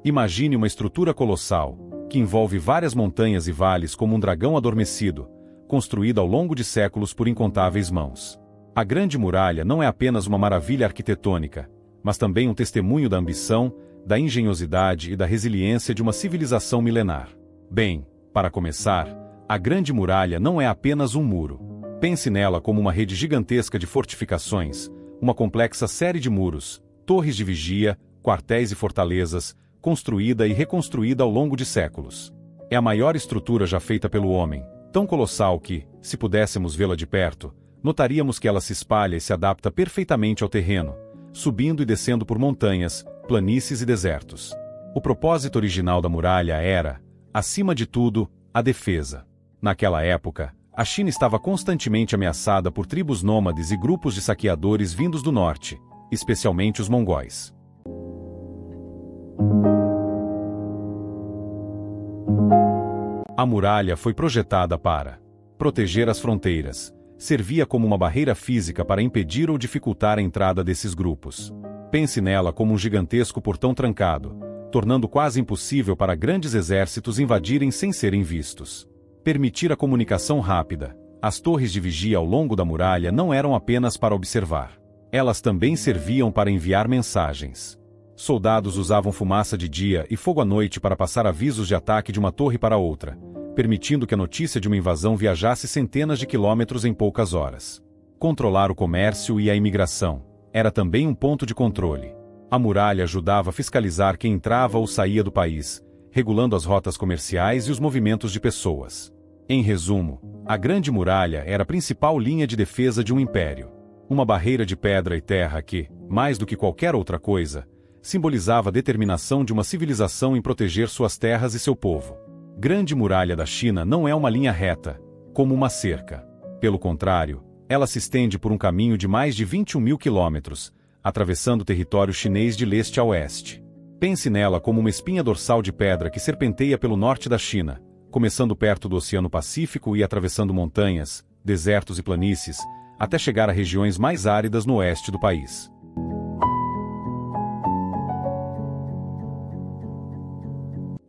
Imagine uma estrutura colossal, que envolve várias montanhas e vales como um dragão adormecido, construída ao longo de séculos por incontáveis mãos. A Grande Muralha não é apenas uma maravilha arquitetônica, mas também um testemunho da ambição, da engenhosidade e da resiliência de uma civilização milenar. Bem, para começar, a Grande Muralha não é apenas um muro. Pense nela como uma rede gigantesca de fortificações, uma complexa série de muros, torres de vigia, quartéis e fortalezas, construída e reconstruída ao longo de séculos. É a maior estrutura já feita pelo homem, tão colossal que, se pudéssemos vê-la de perto, notaríamos que ela se espalha e se adapta perfeitamente ao terreno, subindo e descendo por montanhas, planícies e desertos. O propósito original da muralha era, acima de tudo, a defesa. Naquela época, a China estava constantemente ameaçada por tribos nômades e grupos de saqueadores vindos do norte, especialmente os mongóis. A muralha foi projetada para proteger as fronteiras. Servia como uma barreira física para impedir ou dificultar a entrada desses grupos. Pense nela como um gigantesco portão trancado, tornando quase impossível para grandes exércitos invadirem sem serem vistos. Permitir a comunicação rápida. As torres de vigia ao longo da muralha não eram apenas para observar. Elas também serviam para enviar mensagens. Soldados usavam fumaça de dia e fogo à noite para passar avisos de ataque de uma torre para outra, permitindo que a notícia de uma invasão viajasse centenas de quilômetros em poucas horas. Controlar o comércio e a imigração era também um ponto de controle. A muralha ajudava a fiscalizar quem entrava ou saía do país, regulando as rotas comerciais e os movimentos de pessoas. Em resumo, a Grande Muralha era a principal linha de defesa de um império. Uma barreira de pedra e terra que, mais do que qualquer outra coisa, simbolizava a determinação de uma civilização em proteger suas terras e seu povo. Grande Muralha da China não é uma linha reta, como uma cerca. Pelo contrário, ela se estende por um caminho de mais de 21 mil quilômetros, atravessando o território chinês de leste a oeste. Pense nela como uma espinha dorsal de pedra que serpenteia pelo norte da China, começando perto do Oceano Pacífico e atravessando montanhas, desertos e planícies, até chegar a regiões mais áridas no oeste do país.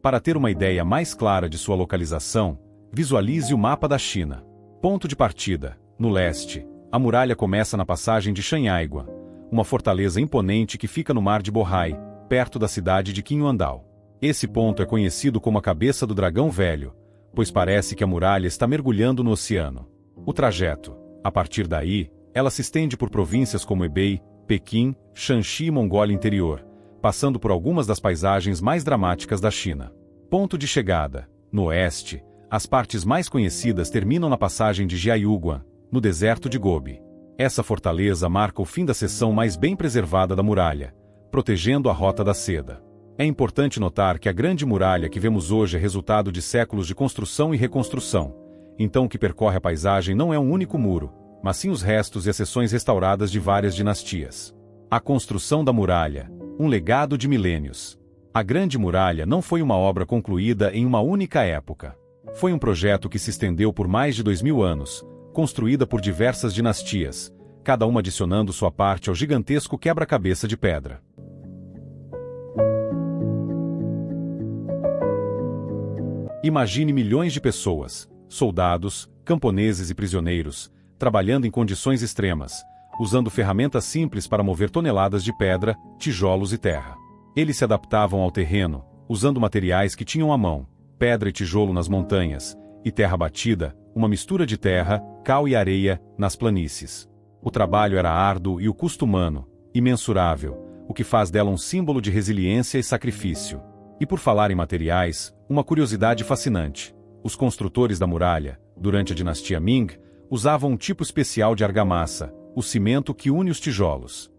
Para ter uma ideia mais clara de sua localização, visualize o mapa da China. Ponto de partida: no leste, a muralha começa na passagem de Shanhaiguan, uma fortaleza imponente que fica no mar de Bohai, perto da cidade de Qinyuandao. Esse ponto é conhecido como a cabeça do dragão velho, pois parece que a muralha está mergulhando no oceano. O trajeto: a partir daí, ela se estende por províncias como Hebei, Pequim, Shanxi e Mongólia Interior, passando por algumas das paisagens mais dramáticas da China. Ponto de chegada: no oeste, as partes mais conhecidas terminam na passagem de Jiayuguan, no deserto de Gobi. Essa fortaleza marca o fim da seção mais bem preservada da muralha, protegendo a Rota da Seda. É importante notar que a Grande Muralha que vemos hoje é resultado de séculos de construção e reconstrução, então o que percorre a paisagem não é um único muro, mas sim os restos e as seções restauradas de várias dinastias. A construção da muralha, um legado de milênios. A Grande Muralha não foi uma obra concluída em uma única época. Foi um projeto que se estendeu por mais de 2000 anos, construída por diversas dinastias, cada uma adicionando sua parte ao gigantesco quebra-cabeça de pedra. Imagine milhões de pessoas, soldados, camponeses e prisioneiros, trabalhando em condições extremas, usando ferramentas simples para mover toneladas de pedra, tijolos e terra. Eles se adaptavam ao terreno, usando materiais que tinham à mão, pedra e tijolo nas montanhas, e terra batida, uma mistura de terra, cal e areia, nas planícies. O trabalho era árduo e o custo humano, imensurável, o que faz dela um símbolo de resiliência e sacrifício. E por falar em materiais, uma curiosidade fascinante: os construtores da muralha, durante a dinastia Ming, usavam um tipo especial de argamassa, o cimento que une os tijolos.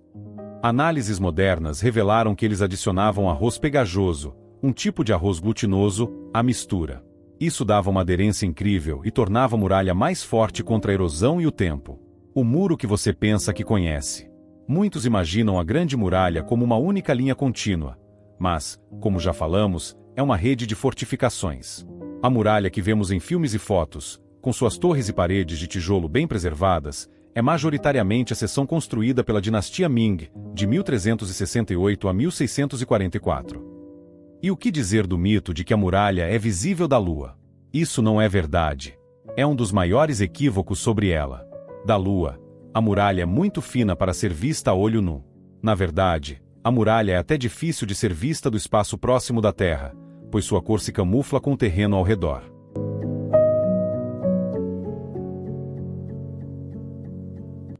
Análises modernas revelaram que eles adicionavam arroz pegajoso, um tipo de arroz glutinoso, à mistura. Isso dava uma aderência incrível e tornava a muralha mais forte contra a erosão e o tempo. O muro que você pensa que conhece. Muitos imaginam a Grande Muralha como uma única linha contínua, mas, como já falamos, é uma rede de fortificações. A muralha que vemos em filmes e fotos, com suas torres e paredes de tijolo bem preservadas, é majoritariamente a seção construída pela dinastia Ming, de 1368 a 1644. E o que dizer do mito de que a muralha é visível da Lua? Isso não é verdade. É um dos maiores equívocos sobre ela. Da Lua, a muralha é muito fina para ser vista a olho nu. Na verdade, a muralha é até difícil de ser vista do espaço próximo da Terra, pois sua cor se camufla com o terreno ao redor.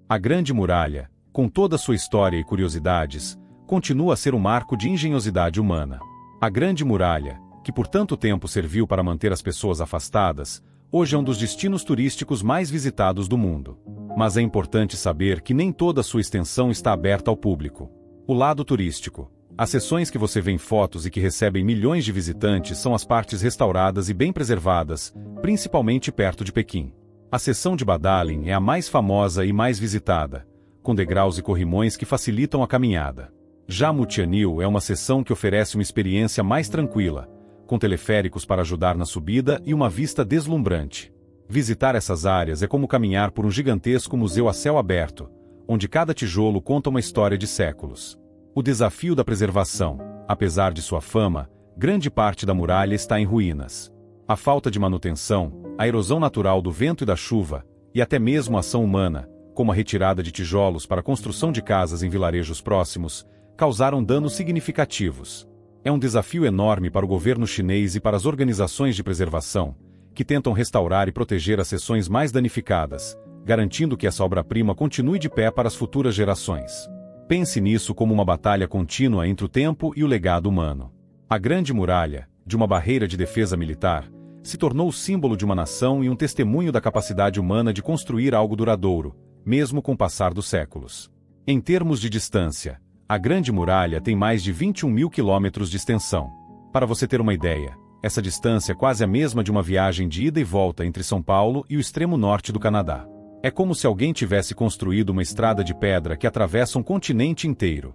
A Grande Muralha, com toda sua história e curiosidades, continua a ser um marco de engenhosidade humana. A Grande Muralha, que por tanto tempo serviu para manter as pessoas afastadas, hoje é um dos destinos turísticos mais visitados do mundo. Mas é importante saber que nem toda sua extensão está aberta ao público. O lado turístico. As seções que você vê em fotos e que recebem milhões de visitantes são as partes restauradas e bem preservadas, principalmente perto de Pequim. A seção de Badaling é a mais famosa e mais visitada, com degraus e corrimões que facilitam a caminhada. Já Mutianil é uma seção que oferece uma experiência mais tranquila, com teleféricos para ajudar na subida e uma vista deslumbrante. Visitar essas áreas é como caminhar por um gigantesco museu a céu aberto, onde cada tijolo conta uma história de séculos. O desafio da preservação. Apesar de sua fama, grande parte da muralha está em ruínas. A falta de manutenção, a erosão natural do vento e da chuva, e até mesmo a ação humana, como a retirada de tijolos para a construção de casas em vilarejos próximos, causaram danos significativos. É um desafio enorme para o governo chinês e para as organizações de preservação, que tentam restaurar e proteger as seções mais danificadas, garantindo que essa obra-prima continue de pé para as futuras gerações. Pense nisso como uma batalha contínua entre o tempo e o legado humano. A Grande Muralha, de uma barreira de defesa militar, se tornou o símbolo de uma nação e um testemunho da capacidade humana de construir algo duradouro, mesmo com o passar dos séculos. Em termos de distância, a Grande Muralha tem mais de 21 mil quilômetros de extensão. Para você ter uma ideia, essa distância é quase a mesma de uma viagem de ida e volta entre São Paulo e o extremo norte do Canadá. É como se alguém tivesse construído uma estrada de pedra que atravessa um continente inteiro.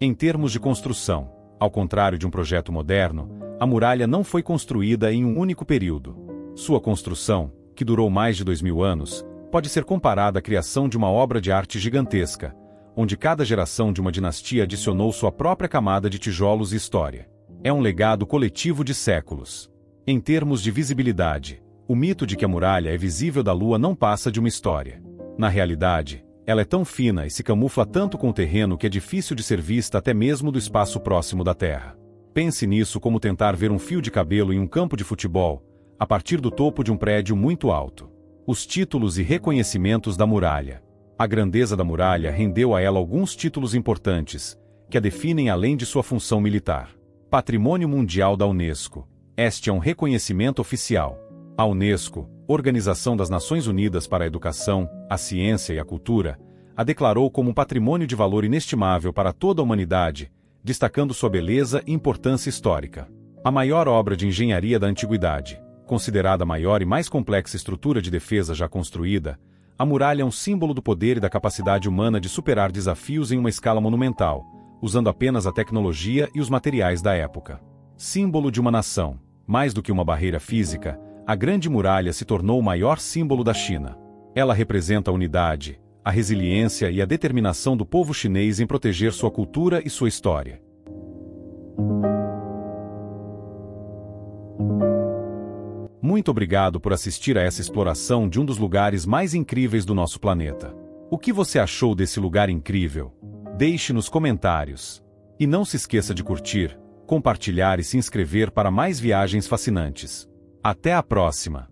Em termos de construção, ao contrário de um projeto moderno, a muralha não foi construída em um único período. Sua construção, que durou mais de 2000 anos, pode ser comparada à criação de uma obra de arte gigantesca, onde cada geração de uma dinastia adicionou sua própria camada de tijolos e história. É um legado coletivo de séculos. Em termos de visibilidade, o mito de que a muralha é visível da Lua não passa de uma história. Na realidade, ela é tão fina e se camufla tanto com o terreno que é difícil de ser vista até mesmo do espaço próximo da Terra. Pense nisso como tentar ver um fio de cabelo em um campo de futebol, a partir do topo de um prédio muito alto. Os títulos e reconhecimentos da muralha. A grandeza da muralha rendeu a ela alguns títulos importantes, que a definem além de sua função militar. Patrimônio Mundial da Unesco. Este é um reconhecimento oficial. A Unesco, Organização das Nações Unidas para a Educação, a Ciência e a Cultura, a declarou como um patrimônio de valor inestimável para toda a humanidade, destacando sua beleza e importância histórica. A maior obra de engenharia da antiguidade, considerada a maior e mais complexa estrutura de defesa já construída, a muralha é um símbolo do poder e da capacidade humana de superar desafios em uma escala monumental, usando apenas a tecnologia e os materiais da época. Símbolo de uma nação. Mais do que uma barreira física, a Grande Muralha se tornou o maior símbolo da China. Ela representa a unidade, a resiliência e a determinação do povo chinês em proteger sua cultura e sua história. Muito obrigado por assistir a essa exploração de um dos lugares mais incríveis do nosso planeta. O que você achou desse lugar incrível? Deixe nos comentários. E não se esqueça de curtir, compartilhar e se inscrever para mais viagens fascinantes. Até a próxima!